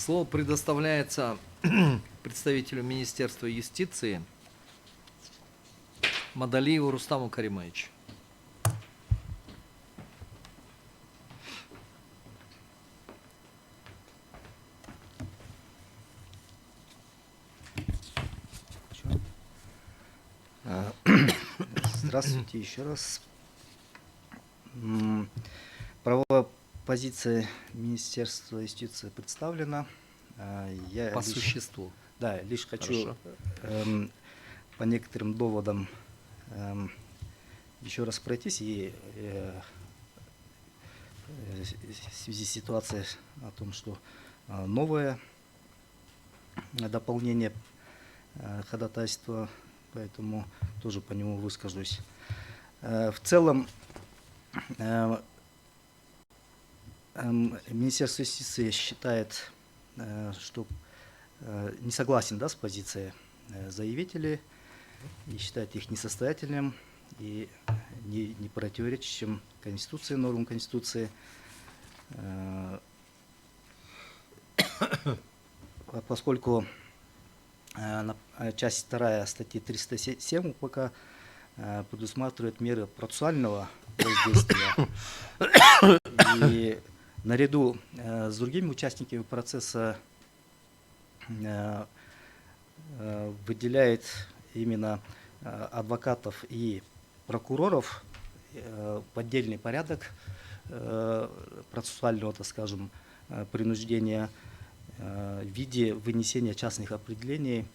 Слово предоставляется представителю Министерства юстиции Мадалиеву Рустаму Каримовичу. Здравствуйте еще раз. Правовая позиция Министерства юстиции представлена. По существу. Да, лишь хочу Хорошо. по некоторым доводам еще раз пройтись и в связи с ситуацией о том, что новое дополнение ходатайства, поэтому тоже по нему выскажусь. В целом, Министерство юстиции считает, что не согласен, да, с позицией заявителей и считает их несостоятельным и не противоречащим Конституции, нормам Конституции, поскольку часть 2 статьи 307 УПК предусматривает меры процессуального воздействия. И наряду с другими участниками процесса выделяет именно адвокатов и прокуроров в отдельный порядок процессуального, так скажем, принуждения в виде вынесения частных определений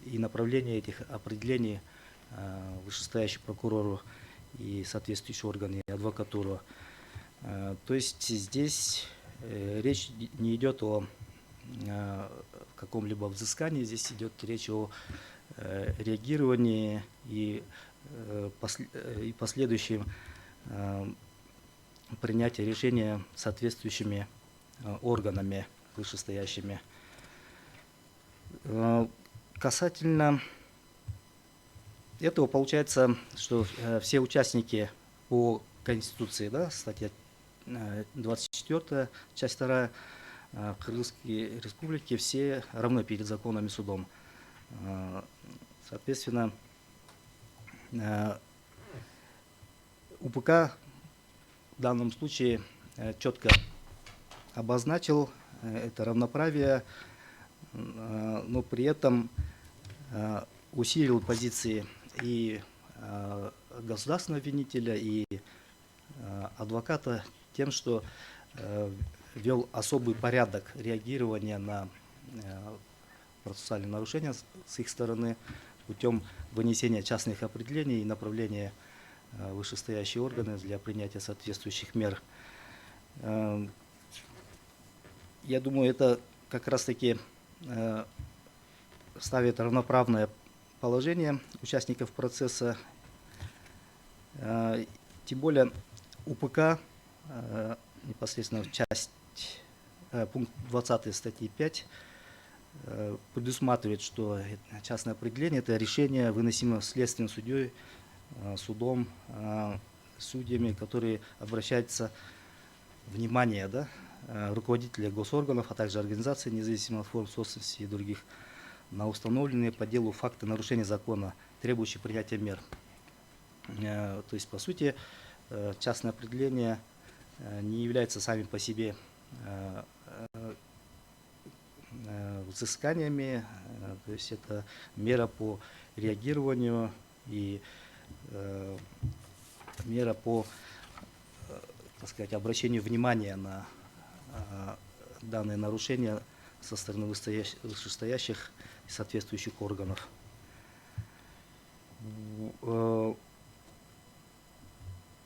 и направления этих определений вышестоящему прокурору и соответствующие органы и адвокатуру. То есть здесь речь не идет о каком-либо взыскании, здесь идет речь о реагировании и последующем принятии решения соответствующими органами вышестоящими. Касательно этого получается, что все участники по Конституции, да, статья 24, часть 2, в Кыргызской республике все равны перед законом и судом. Соответственно, УПК в данном случае четко обозначил это равноправие, но при этом усилил позиции и государственного обвинителя, и адвоката тем, что ввел особый порядок реагирования на процессуальные нарушения с их стороны путем вынесения частных определений и направления вышестоящие органы для принятия соответствующих мер. Я думаю, это как раз-таки ставит равноправное положение участников процесса. Тем более УПК, непосредственно пункт 20 статьи 5, предусматривает, что частное определение – это решение, выносимое следственным судьей, судом, судьями, которые обращаются внимание, да, руководителей госорганов, а также организаций независимых форм собственности и других на установленные по делу факты нарушения закона, требующие принятия мер. То есть, по сути, частное определение не является сами по себе взысканиями, то есть это мера по реагированию и мера по, так сказать, обращению внимания на данные нарушения со стороны вышестоящих и соответствующих органов.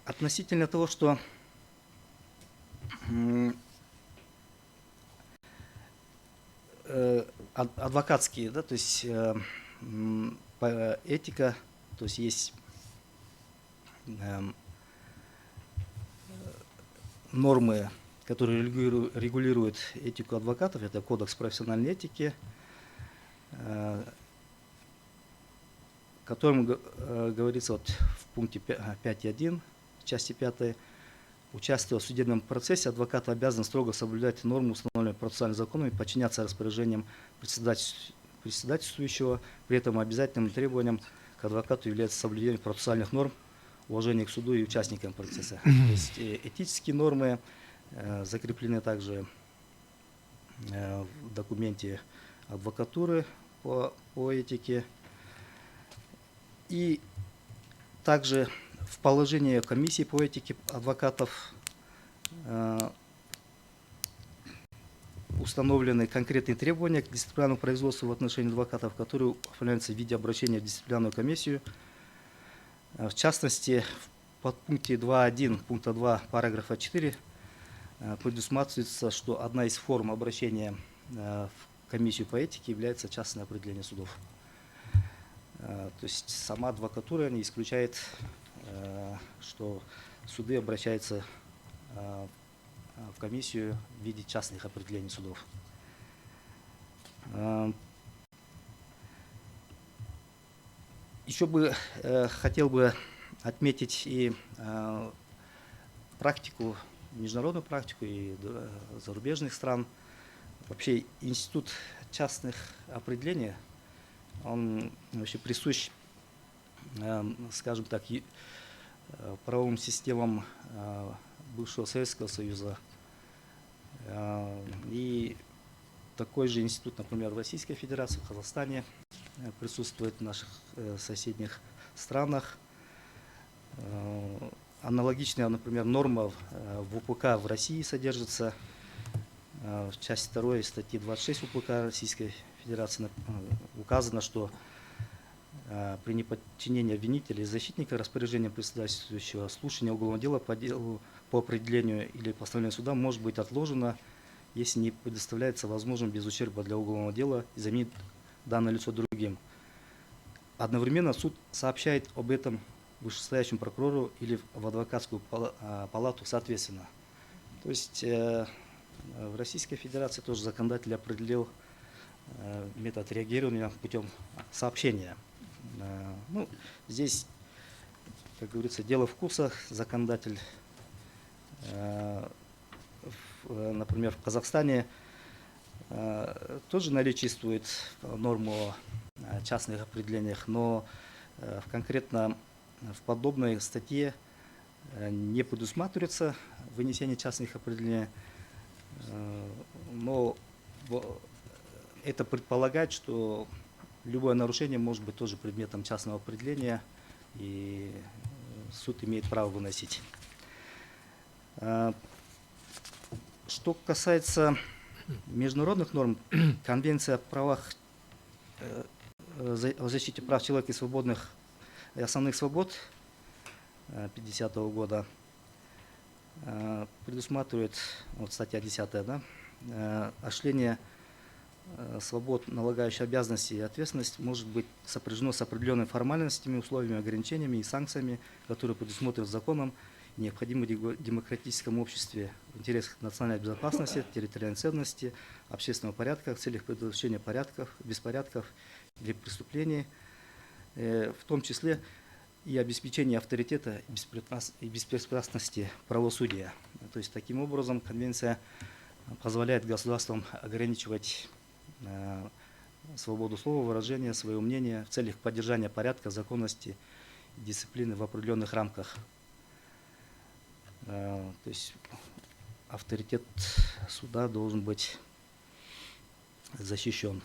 Относительно того, что адвокатские, да, то есть этика, то есть нормы, которые регулируют этику адвокатов, это Кодекс профессиональной этики, в котором говорится вот в пункте 5.1, части 5, участвуя в судебном процессе, адвокат обязан строго соблюдать нормы, установленные процессуальными законами, подчиняться распоряжениям председательствующего. При этом обязательным требованием к адвокату является соблюдение процессуальных норм, уважение к суду и участникам процесса. То есть этические нормы закреплены также в документе адвокатуры по этике. И также в положении комиссии по этике адвокатов установлены конкретные требования к дисциплинарному производству в отношении адвокатов, которые оформляются в виде обращения в дисциплинарную комиссию. В частности, в подпункте 2.1 пункта 2 параграфа 4 предусматривается, что одна из форм обращения в комиссию по этике является частное определение судов. То есть сама адвокатура не исключает, что суды обращаются в комиссию в виде частных определений судов. Еще бы хотел бы отметить и практику, международную практику и зарубежных стран. Вообще институт частных определений, он вообще присущ, скажем так, правовым системам бывшего Советского Союза. И такой же институт, например, в Российской Федерации, в Казахстане присутствует, в наших соседних странах. Аналогичная, например, норма в УПК в России содержится. В части 2 статьи 26 УПК Российской Федерации указано, что при неподчинении обвинителя и защитника распоряжением председательствующего слушание уголовного дела по делу по определению или постановлению суда может быть отложено, если не предоставляется возможным без ущерба для уголовного дела и заменить данное лицо другим. Одновременно суд сообщает об этом вышестоящему прокурору или в адвокатскую палату соответственно. То есть в Российской Федерации тоже законодатель определил метод реагирования путем сообщения. Ну, здесь, как говорится, дело вкуса. Законодатель, например, в Казахстане тоже наличествует норму о частных определениях, но конкретно в подобной статье не предусматривается вынесение частных определений, но это предполагает, что любое нарушение может быть тоже предметом частного определения, и суд имеет право выносить. Что касается международных норм, Конвенция о правах, о защите прав человека и свободных и основных свобод 50-го года предусматривает, вот статья 10, да, осуществление свобод, налагающих обязанности и ответственность, может быть сопряжено с определенными формальностями, условиями, ограничениями и санкциями, которые предусмотрены законом, необходимы в демократическом обществе в интересах национальной безопасности, территориальной целостности, общественного порядка в целях предотвращения беспорядков или преступлений, в том числе и обеспечения авторитета и беспристрастности правосудия. То есть таким образом конвенция позволяет государствам ограничивать свободу слова, выражения своего мнения в целях поддержания порядка, законности и дисциплины в определенных рамках. То есть авторитет суда должен быть защищен.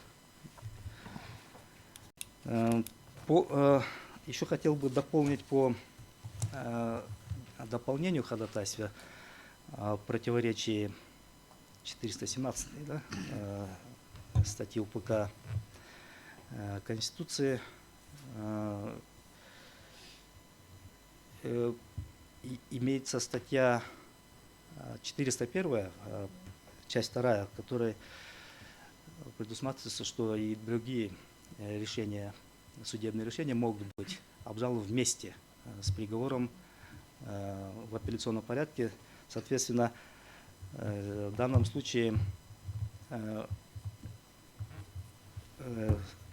Еще хотел бы дополнить по дополнению ходатайства о противоречии 417, да, статьи УПК Конституции. Имеется статья 401, часть 2, в которой предусматривается, что и другие решения, судебные решения могут быть обжалованы вместе с приговором в апелляционном порядке. Соответственно, в данном случае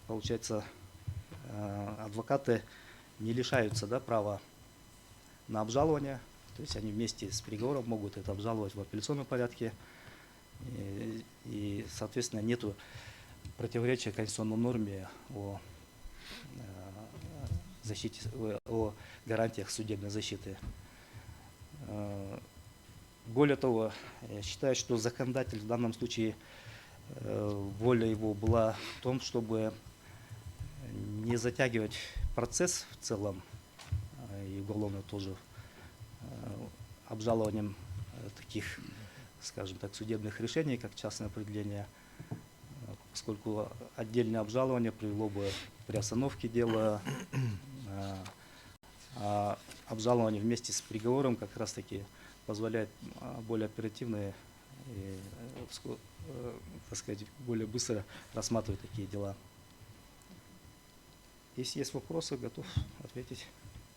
получается, адвокаты не лишаются, да, права на обжалование То есть они вместе с приговором могут это обжаловать в апелляционном порядке. И соответственно, нету противоречия конституционной норме о защите, о гарантиях судебной защиты. Более того, я считаю, что законодатель в данном случае, воля его была в том, чтобы не затягивать процесс в целом, и уголовно тоже, обжалованием таких, скажем так, судебных решений, как частное определение, поскольку отдельное обжалование привело бы к приостановке дела, а обжалование вместе с приговором как раз-таки позволяет более оперативно и, так сказать, более быстро рассматривать такие дела. Если есть вопросы, готов ответить.